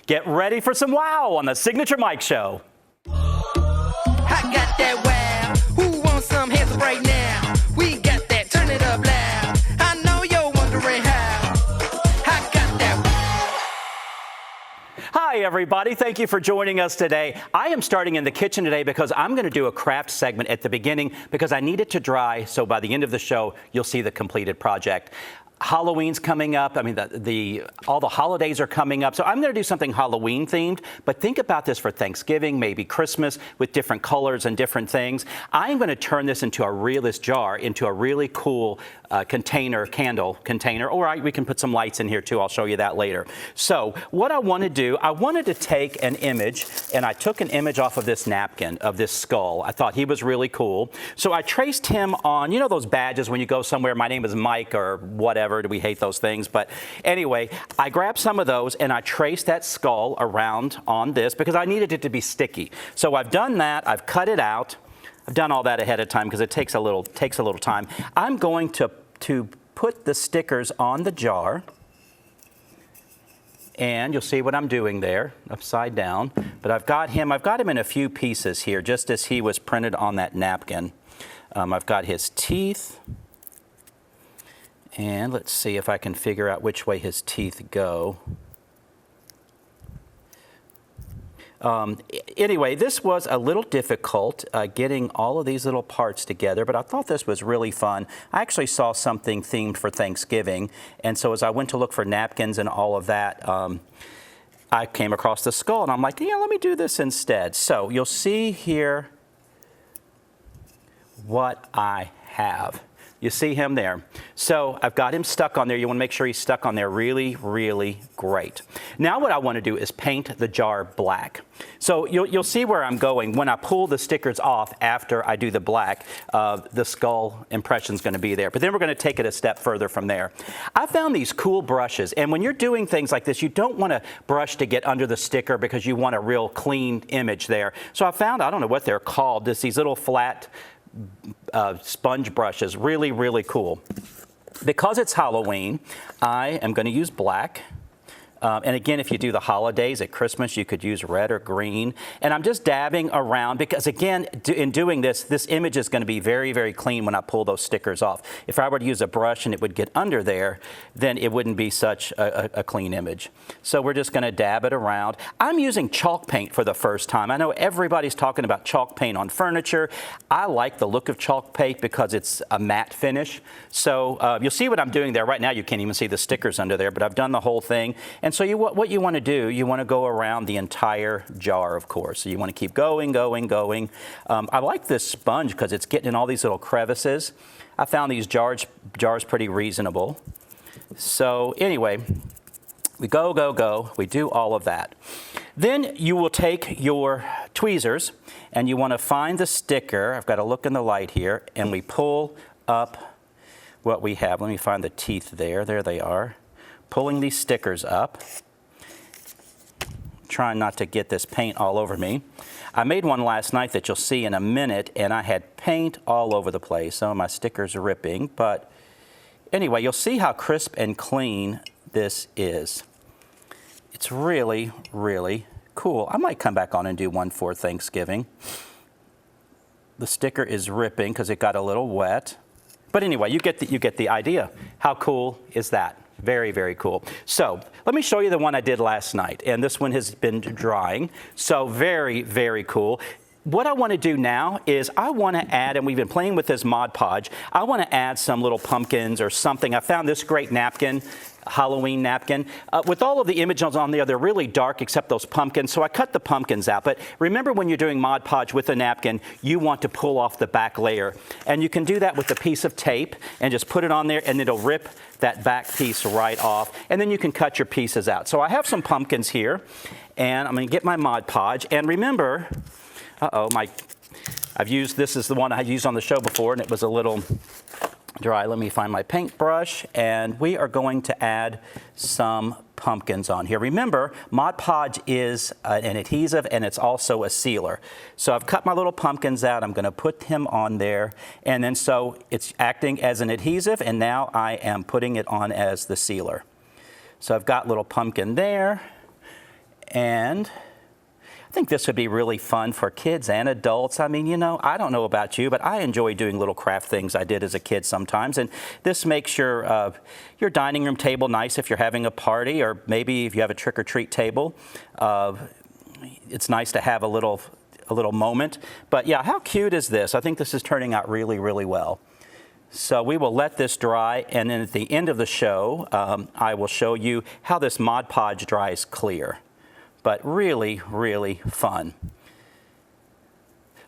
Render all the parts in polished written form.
Get ready for some wow on the Signature Mike Show. I got that wow. Who wants some hands up right now? We got that. Turn it up loud. I know you're wondering how. I got that wow. Hi, everybody. Thank you for joining us today. I am starting in the kitchen today because I'm going to do a craft segment at the beginning because I need it to dry, so by the end of the show, you'll see the completed project. Halloween's coming up. I mean, all the holidays are coming up. So I'm going to do something Halloween themed, but think about this for Thanksgiving, maybe Christmas with different colors and different things. I'm going to turn this into a realist jar, into a really cool candle container. Or we can put some lights in here too. I'll show you that later. So what I want to do, I wanted to take an image, and I took an image off of this napkin of this skull. I thought he was really cool. So I traced him on, you know those badges when you go somewhere, my name is Mike or whatever. Do we hate those things? But anyway, I grabbed some of those and I traced that skull around on this because I needed it to be sticky. So I've done that. I've cut it out. I've done all that ahead of time because it takes a little time. I'm going to put the stickers on the jar. And you'll see what I'm doing there, upside down. But I've got him in a few pieces here, just as he was printed on that napkin. I've got his teeth. And let's see if I can figure out which way his teeth go. Anyway, this was a little difficult getting all of these little parts together, but I thought this was really fun. I actually saw something themed for Thanksgiving, and so as I went to look for napkins and all of that, I came across the skull, and I'm like, yeah, let me do this instead. So you'll see here what I have. You see him there. So I've got him stuck on there. You want to make sure he's stuck on there really, really great. Now what I want to do is paint the jar black. So you'll see where I'm going. When I pull the stickers off after I do the black, the skull impression is going to be there. But then we're going to take it a step further from there. I found these cool brushes. And when you're doing things like this, you don't want a brush to get under the sticker because you want a real clean image there. So I found, I don't know what they're called, these little flat sponge brushes, really, really cool. Because it's Halloween, I am going to use black. And again, if you do the holidays at Christmas, you could use red or green. And I'm just dabbing around because, again, in doing this, this image is going to be very, very clean when I pull those stickers off. If I were to use a brush and it would get under there, then it wouldn't be such a clean image. So we're just going to dab it around. I'm using chalk paint for the first time. I know everybody's talking about chalk paint on furniture. I like the look of chalk paint because it's a matte finish. So you'll see what I'm doing there. Right now, you can't even see the stickers under there, but I've done the whole thing. And so what you want to do, you want to go around the entire jar, of course. So you want to keep going, going, going. I like this sponge because it's getting in all these little crevices. I found these jars pretty reasonable. So anyway, we go, go, go. We do all of that. Then you will take your tweezers and you want to find the sticker. I've got to look in the light here. And we pull up what we have. Let me find the teeth there. There they are. Pulling these stickers up, trying not to get this paint all over me. I made one last night that you'll see in a minute, and I had paint all over the place. Some of my stickers are ripping, but anyway, you'll see how crisp and clean this is. It's really, really cool. I might come back on and do one for Thanksgiving. The sticker is ripping because it got a little wet. But anyway, you get the idea. How cool is that? Very, very cool. So let me show you the one I did last night. And this one has been drying. So very, very cool. What I want to do now is I want to add, and we've been playing with this Mod Podge, I want to add some little pumpkins or something. I found this great napkin, Halloween napkin. With all of the images on there, they're really dark except those pumpkins, so I cut the pumpkins out. But remember, when you're doing Mod Podge with a napkin, you want to pull off the back layer. And you can do that with a piece of tape and just put it on there, and it'll rip that back piece right off. And then you can cut your pieces out. So I have some pumpkins here, and I'm going to get my Mod Podge. And remember, this is the one I used on the show before, and it was a little dry. Let me find my paintbrush, and we are going to add some pumpkins on here. Remember, Mod Podge is an adhesive, and it's also a sealer. So I've cut my little pumpkins out. I'm going to put him on there, and then so it's acting as an adhesive, and now I am putting it on as the sealer. So I've got little pumpkin there, And I think this would be really fun for kids and adults. I mean, I don't know about you, but I enjoy doing little craft things I did as a kid sometimes. And this makes your dining room table nice if you're having a party, or maybe if you have a trick-or-treat table. It's nice to have a little moment. But yeah, how cute is this? I think this is turning out really, really well. So we will let this dry, and then at the end of the show, I will show you how this Mod Podge dries clear. But really, really fun.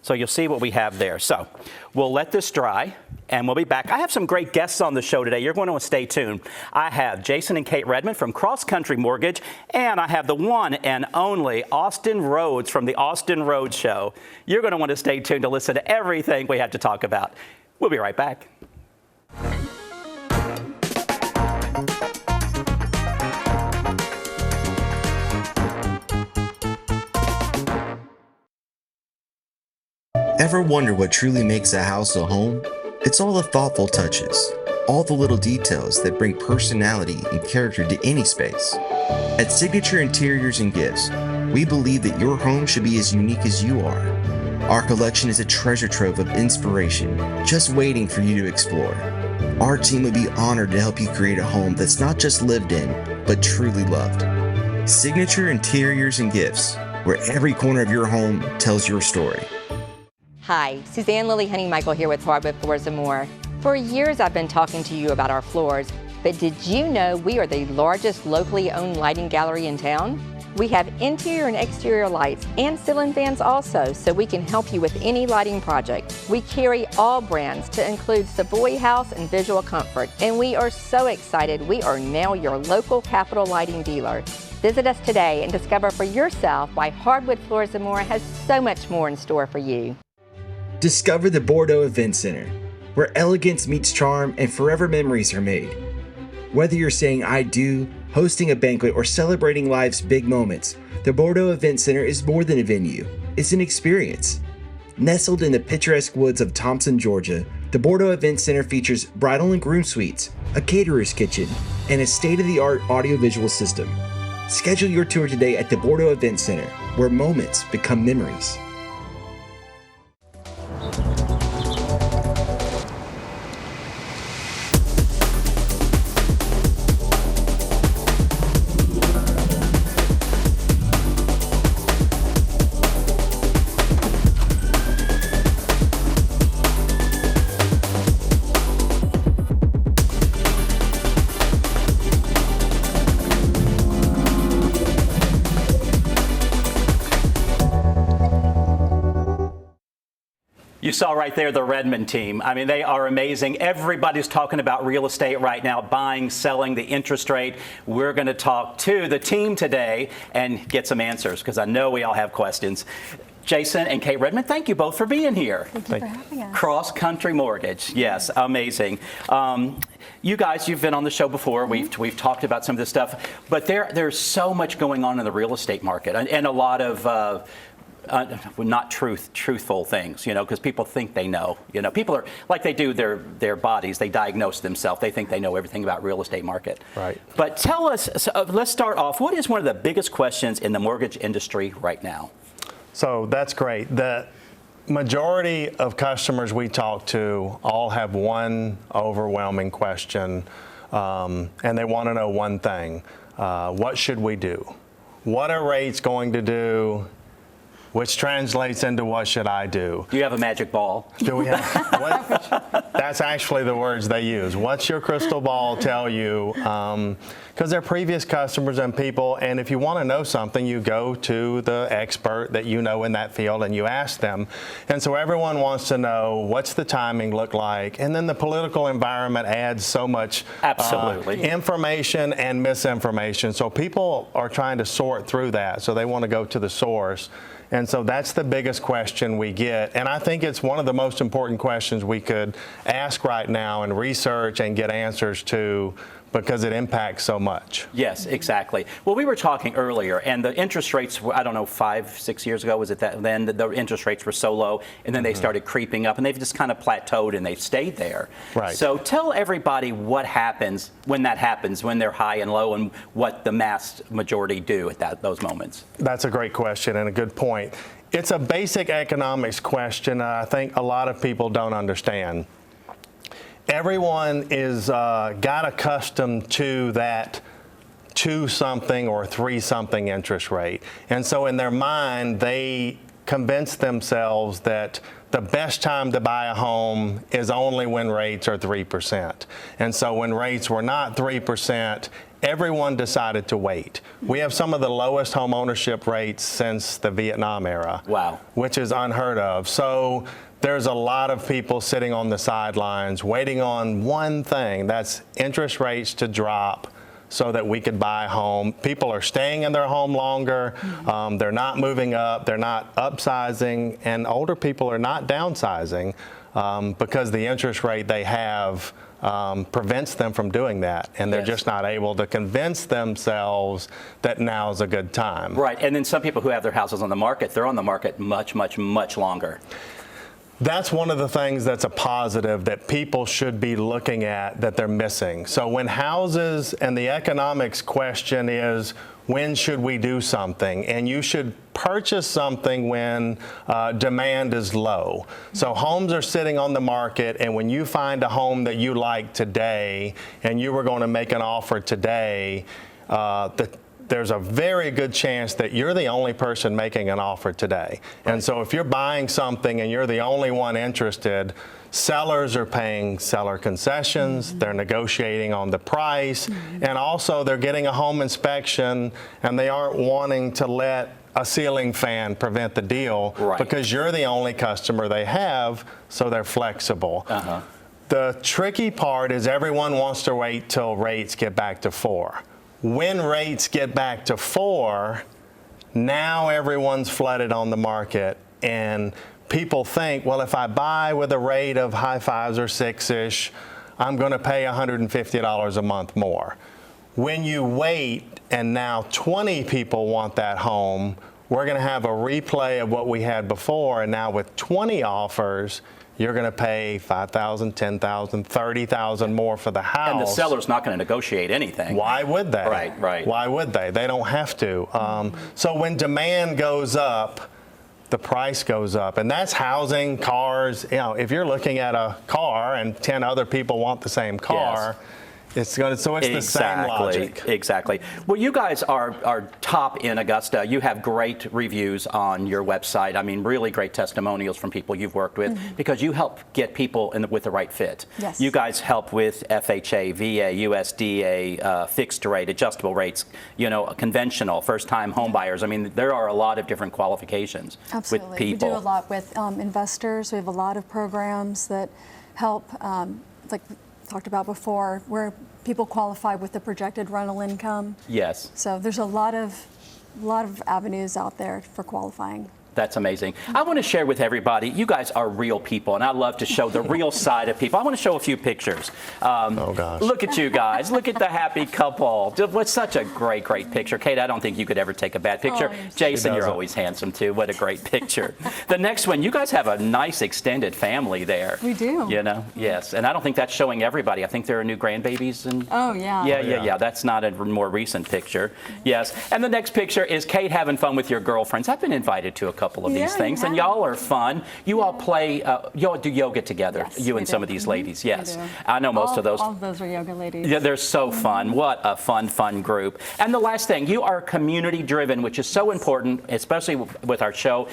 So you'll see what we have there. So we'll let this dry, and we'll be back. I have some great guests on the show today. You're going to want to stay tuned. I have Jason and Kate Redmond from Cross Country Mortgage, and I have the one and only Austin Rhodes from the Austin Rhodes Show. You're going to want to stay tuned to listen to everything we have to talk about. We'll be right back. Ever wonder what truly makes a house a home? It's all the thoughtful touches, all the little details that bring personality and character to any space. At Signature Interiors and Gifts, we believe that your home should be as unique as you are. Our collection is a treasure trove of inspiration, just waiting for you to explore. Our team would be honored to help you create a home that's not just lived in, but truly loved. Signature Interiors and Gifts, where every corner of your home tells your story. Hi, Suzanne Lily Honey-Michael here with Hardwood Floors & More. For years I've been talking to you about our floors, but did you know we are the largest locally owned lighting gallery in town? We have interior and exterior lights and ceiling fans also, so we can help you with any lighting project. We carry all brands to include Savoy House and Visual Comfort, and we are so excited we are now your local Capital Lighting dealer. Visit us today and discover for yourself why Hardwood Floors & More has so much more in store for you. Discover the Bordeaux Event Center, where elegance meets charm and forever memories are made. Whether you're saying I do, hosting a banquet, or celebrating life's big moments, the Bordeaux Event Center is more than a venue. It's an experience. Nestled in the picturesque woods of Thompson, Georgia, the Bordeaux Event Center features bridal and groom suites, a caterer's kitchen, and a state-of-the-art audiovisual system. Schedule your tour today at the Bordeaux Event Center, where moments become memories. You saw right there the Redmond team. I mean, they are amazing. Everybody's talking about real estate right now, buying, selling, the interest rate. We're going to talk to the team today and get some answers, because I know we all have questions. Jason and Kate Redmond, thank you both for being here. Thank you for having us. Cross Country Mortgage, yes, amazing. You guys, you've been on the show before. We've talked about some of this stuff, but there's so much going on in the real estate market, and a lot of not truthful things, because people think they know. People are like they do their bodies. They diagnose themselves. They think they know everything about real estate market. Right. But tell us. Let's start off. What is one of the biggest questions in the mortgage industry right now? So that's great. The majority of customers we talk to all have one overwhelming question, and they want to know one thing: what should we do? What are rates going to do? Which translates into what should I do? Do you have a magic ball? Do we have? That's actually the words they use. What's your crystal ball tell you? Because they're previous customers and people, and if you want to know something, you go to the expert that you know in that field and you ask them. And so everyone wants to know, what's the timing look like? And then the political environment adds so much absolutely information and misinformation. So people are trying to sort through that. So they want to go to the source. And so that's the biggest question we get. And I think it's one of the most important questions we could ask right now and research and get answers to because it impacts so much. Yes, exactly. Well, we were talking earlier, and the interest rates were, I don't know, 5-6 years ago, was it that then the interest rates were so low, and then they started creeping up, and they've just kind of plateaued, and they've stayed there. Right. So tell everybody what happens when that happens, when they're high and low, and what the mass majority do at those moments. That's a great question and a good point. It's a basic economics question I think a lot of people don't understand. Everyone is got accustomed to that 2-something or 3-something interest rate. And so in their mind, they convince themselves that the best time to buy a home is only when rates are 3%. And so when rates were not 3%, everyone decided to wait. We have some of the lowest home ownership rates since the Vietnam era. Wow. Which is unheard of. So there's a lot of people sitting on the sidelines waiting on one thing, that's interest rates to drop so that we could buy a home. People are staying in their home longer. They're not moving up. They're not upsizing. And older people are not downsizing because the interest rate they have prevents them from doing that, and they're just not able to convince themselves that now is a good time. Right, and then some people who have their houses on the market, they're on the market much, much, much longer. That's one of the things that's a positive that people should be looking at that they're missing. So when houses and the economics question is, when should we do something? And you should purchase something when demand is low. So homes are sitting on the market, and when you find a home that you like today and you were going to make an offer today, there's a very good chance that you're the only person making an offer today. And so if you're buying something and you're the only one interested, sellers are paying seller concessions, they're negotiating on the price, and also they're getting a home inspection, and they aren't wanting to let a ceiling fan prevent the deal because you're the only customer they have, so they're flexible. The tricky part is everyone wants to wait till rates get back to 4. When rates get back to 4, now everyone's flooded on the market, and people think, well, if I buy with a rate of high 5s or 6-ish, I'm going to pay $150 a month more. When you wait and now 20 people want that home, we're going to have a replay of what we had before, and now with 20 offers, you're going to pay $5,000, $10,000, $30,000 more for the house. And the seller's not going to negotiate anything. Why would they? Right. Why would they? They don't have to. So when demand goes up, the price goes up. And that's housing, cars. You know, if you're looking at a car and 10 other people want the same car, it's the same logic. Exactly. Well, you guys are top in Augusta. You have great reviews on your website. I mean, really great testimonials from people you've worked with because you help get people with the right fit. Yes. You guys help with FHA, VA, USDA, fixed rate, adjustable rates, conventional, first-time home buyers. I mean, there are a lot of different qualifications with people. We do a lot with investors. We have a lot of programs that help, like talked about before, where people qualify with the projected rental income. Yes. So there's a lot of avenues out there for qualifying. That's amazing. I want to share with everybody, you guys are real people, and I love to show the real side of people. I want to show a few pictures. Oh, gosh. Look at you guys. Look at the happy couple. What's such a great, great picture. Kate, I don't think you could ever take a bad picture. Oh, Jason, you're always handsome, too. What a great picture. The next one, you guys have a nice extended family there. We do. Yes. And I don't think that's showing everybody. I think there are new grandbabies. Oh, yeah. Yeah. That's not a more recent picture. Yes. And the next picture is Kate having fun with your girlfriends. I've been invited to a couple of these things, and y'all are fun. You all play, you all do yoga together, Yes, you and some of these ladies. Yes. I know most of those. All of those are yoga ladies. Yeah, they're so fun. What a fun group. And the last thing, you are community driven, which is so important, especially with our show.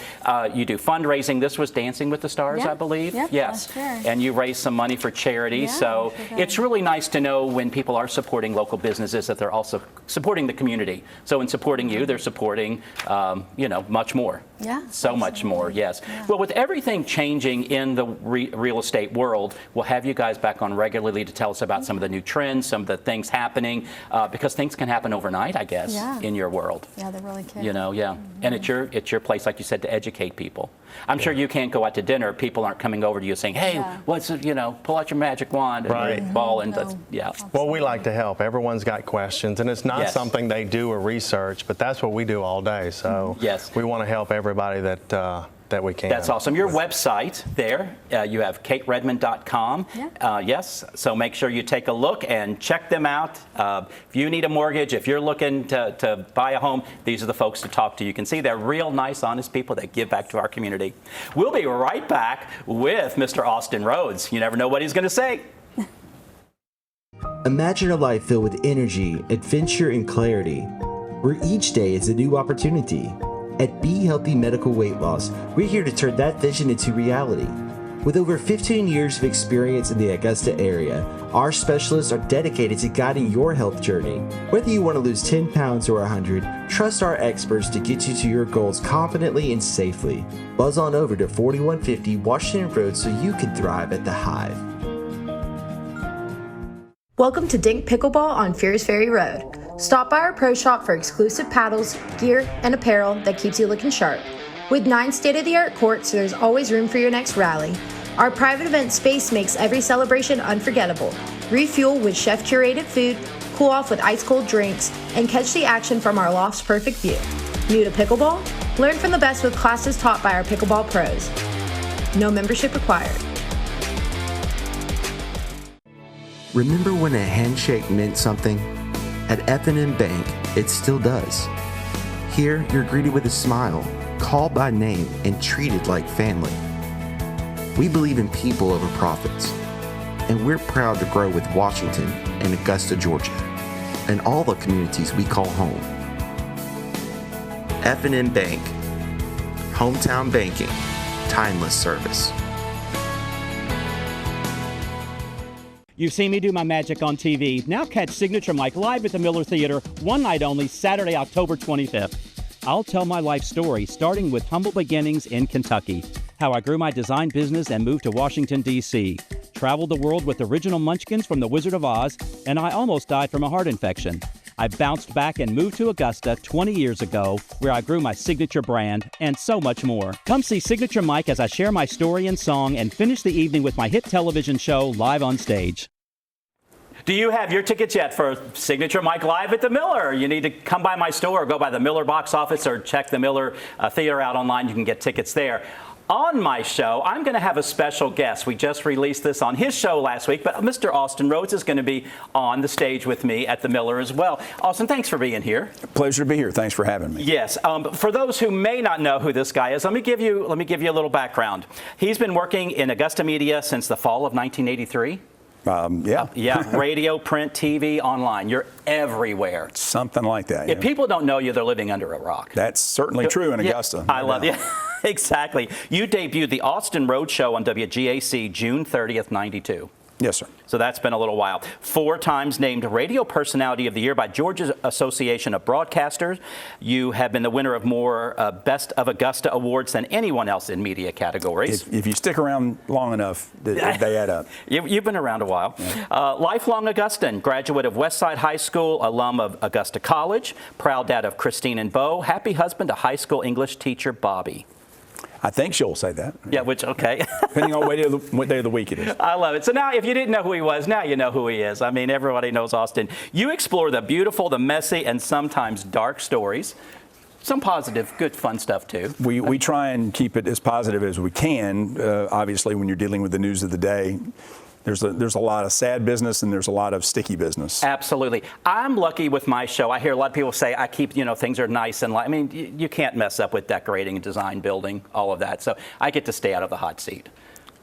You do fundraising. This was Dancing with the Stars, I believe. Yep, yes. last year. And you raised some money for charity. Yeah, So sure did. it's really nice to know when people are supporting local businesses that they're also supporting the community. So in supporting you, they're supporting, much more. Yeah, So much more, yes. Yeah. Well, with everything changing in the real estate world, we'll have you guys back on regularly to tell us about some of the new trends, some of the things happening, because things can happen overnight, I guess, in your world. Yeah, they really can. And it's your place, like you said, to educate people. I'm sure you can't go out to dinner. People aren't coming over to you saying, hey, Yeah. what's it, pull out your magic wand and Right. your ball. And No. yeah. Well, we like to help. Everyone's got questions, and it's not Yes. something they do or research, but that's what we do all day. So Yes. we want to help everybody that we can. That's awesome. Your website there, you have kateredmond.com. Yeah. Yes, so make sure you take a look and check them out. If you need a mortgage, if you're looking to buy a home, these are the folks to talk to. You can see they're real nice, honest people that give back to our community. We'll be right back with Mr. Austin Rhodes. You never know what he's going to say. Imagine a life filled with energy, adventure, and clarity, where each day is a new opportunity. At Be Healthy Medical Weight Loss, we're here to turn that vision into reality. With over 15 years of experience in the Augusta area, our specialists are dedicated to guiding your health journey. Whether you want to lose 10 pounds or 100, trust our experts to get you to your goals confidently and safely. Buzz on over to 4150 Washington Road so you can thrive at the Hive. Welcome to Dink Pickleball on Fierce Ferry Road. Stop by our pro shop for exclusive paddles, gear, and apparel that keeps you looking sharp. With 9 state-of-the-art courts, there's always room for your next rally. Our private event space makes every celebration unforgettable. Refuel with chef-curated food, cool off with ice-cold drinks, and catch the action from our loft's perfect view. New to pickleball? Learn from the best with classes taught by our pickleball pros. No membership required. Remember when a handshake meant something? At F&M Bank, it still does. Here, you're greeted with a smile, called by name, and treated like family. We believe in people over profits, and we're proud to grow with Washington and Augusta, Georgia, and all the communities we call home. F&M Bank, hometown banking, timeless service. You've seen me do my magic on TV. Now catch Signature Mike live at the Miller Theater, one night only, Saturday, October 25th. I'll tell my life story, starting with humble beginnings in Kentucky, how I grew my design business and moved to Washington, D.C., traveled the world with original munchkins from The Wizard of Oz, and I almost died from a heart infection. I bounced back and moved to Augusta 20 years ago, where I grew my signature brand, and so much more. Come see Signature Mike as I share my story and song and finish the evening with my hit television show live on stage. Do you have your tickets yet for Signature Mike Live at the Miller? You need to come by my store or go by the Miller box office or check the Miller Theater out online. You can get tickets there. On my show, I'm going to have a special guest. We just released this on his show last week, but Mr. Austin Rhodes is going to be on the stage with me at the Miller as well. Austin, thanks for being here. Pleasure to be here. Thanks for having me. Yes. For those who may not know who this guy is, let me give you a little background. He's been working in Augusta media since the fall of 1983. Yeah. Radio, print, TV, online. You're everywhere. Something like that. If people don't know you, they're living under a rock. That's certainly true in Augusta. I love you. Exactly. You debuted the Austin Rhodes Show on WGAC June 30th, 92. Yes, sir. So that's been a little while. 4 times named Radio Personality of the Year by Georgia Association of Broadcasters. You have been the winner of more Best of Augusta awards than anyone else in media categories. If you stick around long enough, they add up. You've been around a while. Yeah. Lifelong Augustan, graduate of Westside High School, alum of Augusta College, proud dad of Christine and Bo, happy husband to high school English teacher Bobby. I think she'll say that. Yeah, which, okay. Depending on what day of the week it is. I love it. So now, if you didn't know who he was, now you know who he is. I mean, everybody knows Austin. You explore the beautiful, the messy, and sometimes dark stories. Some positive, good, fun stuff, too. We try and keep it as positive as we can. Obviously, when you're dealing with the news of the day, there's a lot of sad business and there's a lot of sticky business. Absolutely. I'm lucky with my show. I hear a lot of people say I keep, things are nice and I mean, you can't mess up with decorating, design, building, all of that. So I get to stay out of the hot seat.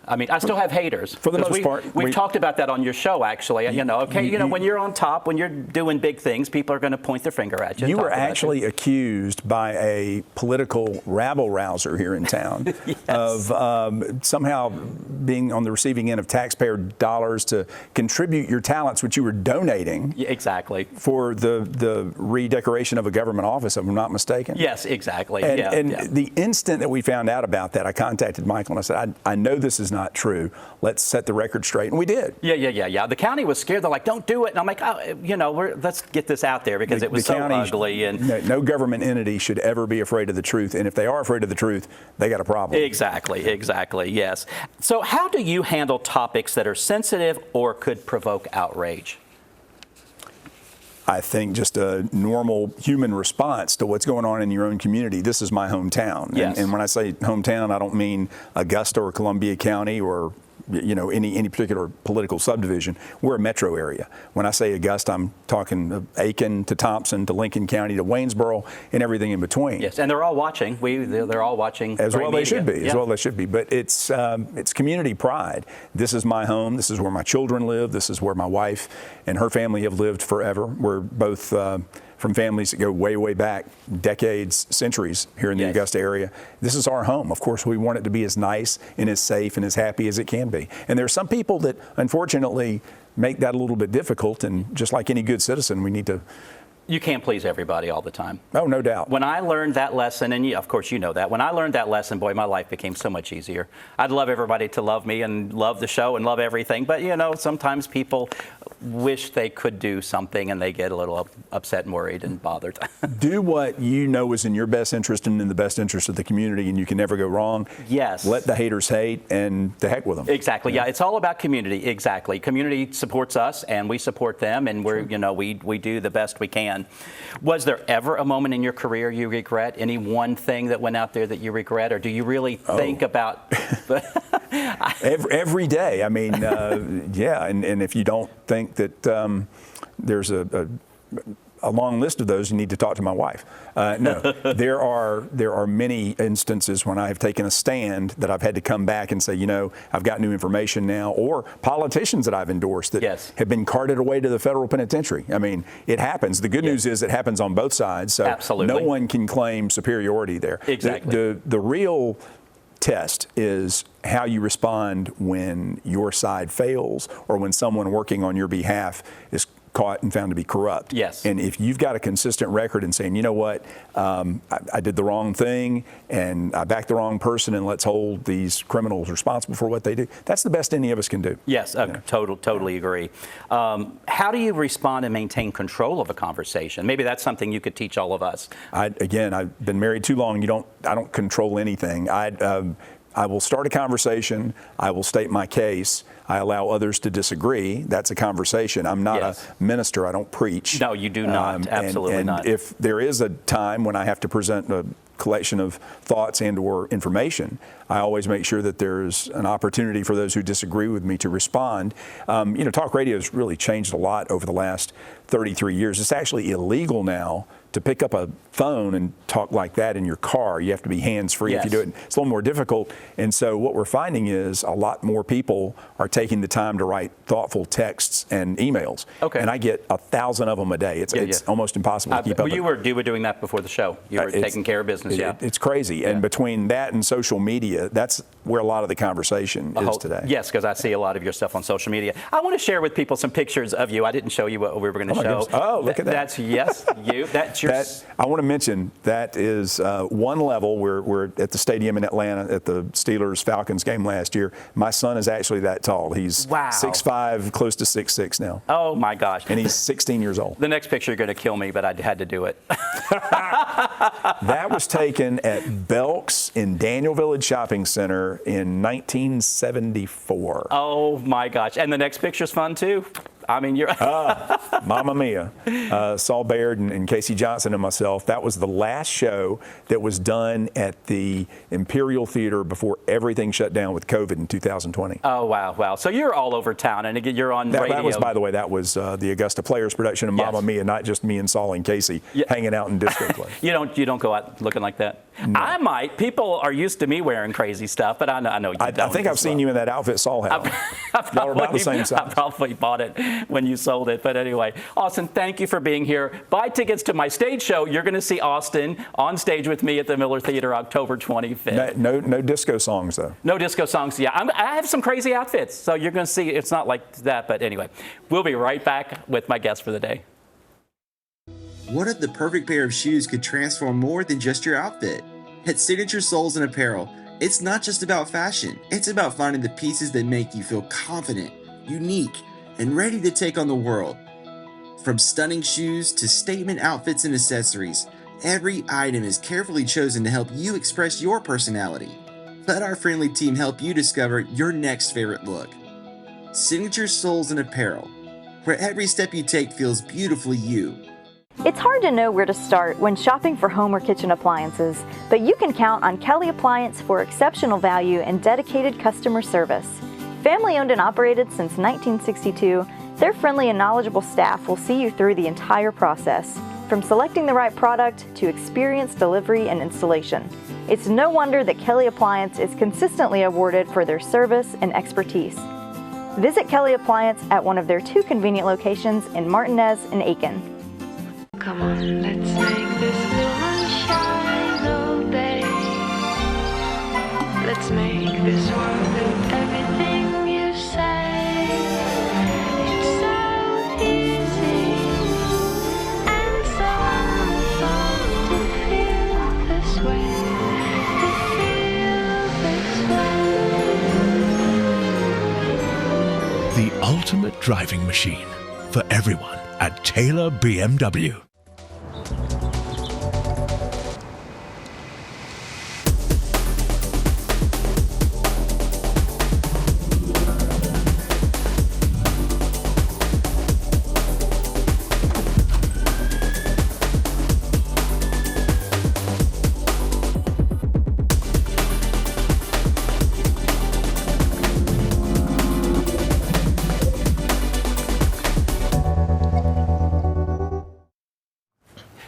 I mean, I still have haters. For the most part. We've talked about that on your show, actually. When you're on top, when you're doing big things, people are going to point their finger at you. You were actually accused by a political rabble-rouser here in town yes. of somehow being on the receiving end of taxpayer dollars to contribute your talents, which you were donating. Yeah, exactly. For the redecoration of a government office, if I'm not mistaken. Yes, exactly. And the instant that we found out about that, I contacted Michael and I said, I know this is not not true. Let's set the record straight. And we did. Yeah. The county was scared. They're like, don't do it. And I'm like, let's get this out there because it was so ugly. And no government entity should ever be afraid of the truth. And if they are afraid of the truth, they got a problem. Exactly. Yes. So how do you handle topics that are sensitive or could provoke outrage? I think just a normal human response to what's going on in your own community. This is my hometown. Yes. And when I say hometown, I don't mean Augusta or Columbia County or any particular political subdivision. We're a metro area. When I say Augusta, I'm talking of Aiken to Thompson to Lincoln County to Waynesboro and everything in between. Yes, and they're all watching. They're all watching. As well they should be. Yeah. As well they should be. But it's community pride. This is my home. This is where my children live. This is where my wife and her family have lived forever. We're both from families that go way, way back, decades, centuries here in the Augusta area. This is our home. Of course, we want it to be as nice and as safe and as happy as it can be. And there's some people that, unfortunately, make that a little bit difficult. And just like any good citizen, we need to. You can't please everybody all the time. Oh, no doubt. When I learned that lesson, and of course you know that, when I learned that lesson, boy, my life became so much easier. I'd love everybody to love me and love the show and love everything, but sometimes people wish they could do something and they get a little upset and worried and bothered. Do what you know is in your best interest and in the best interest of the community, and you can never go wrong. Yes. Let the haters hate, and to heck with them. Exactly. Yeah, it's all about community. Exactly. Community supports us, and we support them, and we do the best we can. Was there ever a moment in your career you regret? Any one thing that went out there that you regret, or do you really think about? every day. I mean, yeah. And if you don't think that there's a long list of those, you need to talk to my wife. No, there are many instances when I have taken a stand that I've had to come back and say, I've got new information now, or politicians that I've endorsed that have been carted away to the federal penitentiary. I mean, it happens. The good news is it happens on both sides, so absolutely. No one can claim superiority there. Exactly. The real test is how you respond when your side fails or when someone working on your behalf is caught and found to be corrupt. Yes. And if you've got a consistent record in saying, you know what, I did the wrong thing and I backed the wrong person, and let's hold these criminals responsible for what they do, that's the best any of us can do. Yes, totally agree. How do you respond and maintain control of a conversation? Maybe that's something you could teach all of us. Again, I've been married too long. I don't control anything. I will start a conversation. I will state my case. I allow others to disagree. That's a conversation. I'm not a minister. I don't preach. No, you do not. Absolutely not. If there is a time when I have to present a collection of thoughts and or information, I always make sure that there's an opportunity for those who disagree with me to respond. Talk radio has really changed a lot over the last 33 years. It's actually illegal now to pick up a phone and talk like that in your car. You have to be hands-free. If you do it. It's a little more difficult. And so what we're finding is a lot more people are taking the time to write thoughtful texts and emails. Okay. And I get 1,000 of them a day. It's almost impossible to keep up. You were doing that before the show. You were taking care of business, It's crazy. And between that and social media, that's where a lot of the conversation is today. Yes, because I see a lot of your stuff on social media. I want to share with people some pictures of you. I didn't show you what we were going to show. Goodness. Oh, look at that. That's you. That's your... I want to mention that is one level. We're at the stadium in Atlanta at the Steelers-Falcons game last year. My son is actually that tall. He's 6'5", close to 6'6" now. Oh, my gosh. And he's 16 years old. The next picture, you're going to kill me, but I had to do it. That was taken at Belk's in Daniel Village Shopping Center in 1974. Oh, my gosh. And the next picture's fun, too. I mean, you're... Mamma Mia. Saul Baird and Casey Johnson and myself, that was the last show that was done at the Imperial Theater before everything shut down with COVID in 2020. Oh, wow. So you're all over town, and again, you're on radio. That was, by the way, that was the Augusta Players production of Mamma Mia, not just me and Saul and Casey hanging out in disco clubs. You don't go out looking like that? No. I might. People are used to me wearing crazy stuff, but I know you don't. I think I've seen you in that outfit Saul had. Y'all are about the same size. I probably bought it when you sold it. But anyway, Austin, thank you for being here. Buy tickets to my stage show. You're going to see Austin on stage with me at the Miller Theater October 25th. No disco songs, though. No disco songs, yeah. I have some crazy outfits, so you're going to see it's not like that. But anyway, we'll be right back with my guest for the day. What if the perfect pair of shoes could transform more than just your outfit? At Signature Soles and Apparel, It's not just about fashion, it's about finding the pieces that make you feel confident, unique, and ready to take on the world. From stunning shoes to statement outfits and accessories, every item is carefully chosen to help you express your personality. Let our friendly team help you discover your next favorite look. Signature Soles and Apparel, where every step you take feels beautifully you. It's hard to know where to start when shopping for home or kitchen appliances, but you can count on Kelly Appliance for exceptional value and dedicated customer service. Family owned and operated since 1962, their friendly and knowledgeable staff will see you through the entire process, from selecting the right product to experienced delivery and installation. It's no wonder that Kelly Appliance is consistently awarded for their service and expertise. Visit Kelly Appliance at one of their 2 convenient locations in Martinez and Aiken. Come on, let's make this woman shine all day. Let's make this world with everything you say. It's so easy and so fun to feel this way. To feel this way. The ultimate driving machine for everyone at Taylor BMW.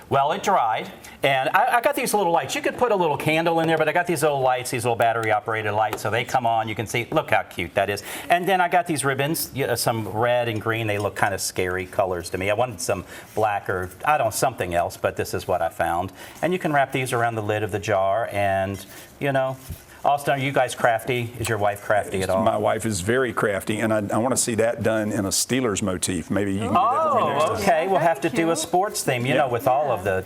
Well, it dried, and I got these little lights. You could put a little candle in there, but I got these little lights, these little battery-operated lights, so they come on. You can see, look how cute that is. And then I got these ribbons, some red and green. They look kind of scary colors to me. I wanted some black or, I don't know, something else, but this is what I found. And you can wrap these around the lid of the jar, and, you know, Austin, are you guys crafty? Is your wife crafty at all? My wife is very crafty, and I want to see that done in a Steelers motif. Maybe you can do that for me next time. Okay. We'll have to do a sports theme, you know, with all of the,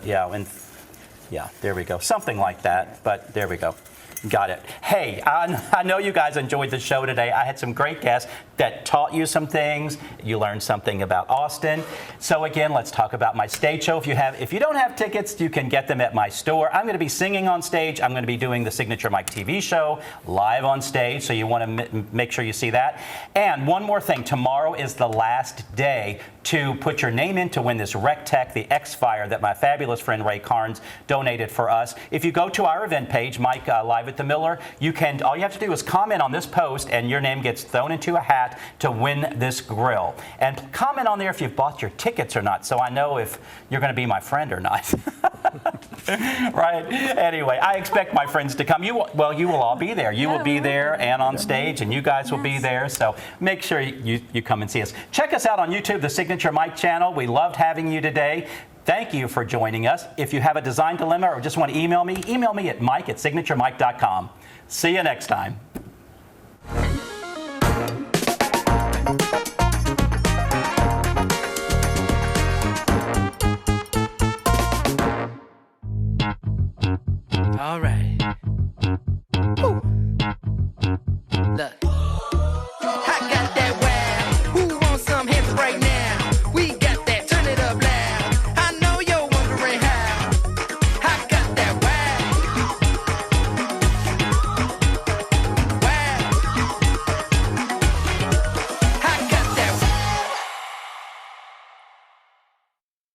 yeah, there we go. Something like that, but there we go. Got it. Hey, I know you guys enjoyed the show today. I had some great guests that taught you some things. You learned something about Austin. So again, let's talk about my stage show. If you don't have tickets, you can get them at my store. I'm going to be singing on stage. I'm going to be doing the Signature Mike TV show live on stage, so you want to make sure you see that. And one more thing, tomorrow is the last day to put your name in to win this RecTech, the X-Fire that my fabulous friend Ray Carnes donated for us. If you go to our event page, Mike Live at the Miller, all you have to do is comment on this post and your name gets thrown into a hat to win this grill. And comment on there if you've bought your tickets or not, so I know if you're going to be my friend or not. Right? Anyway, I expect my friends to come. You will all be there. You will be there and on stage, and you guys will be there. So make sure you come and see us. Check us out on YouTube, the Signature Mike channel. We loved having you today. Thank you for joining us. If you have a design dilemma or just want to email me at mike@signaturemike.com. See you next time. All right.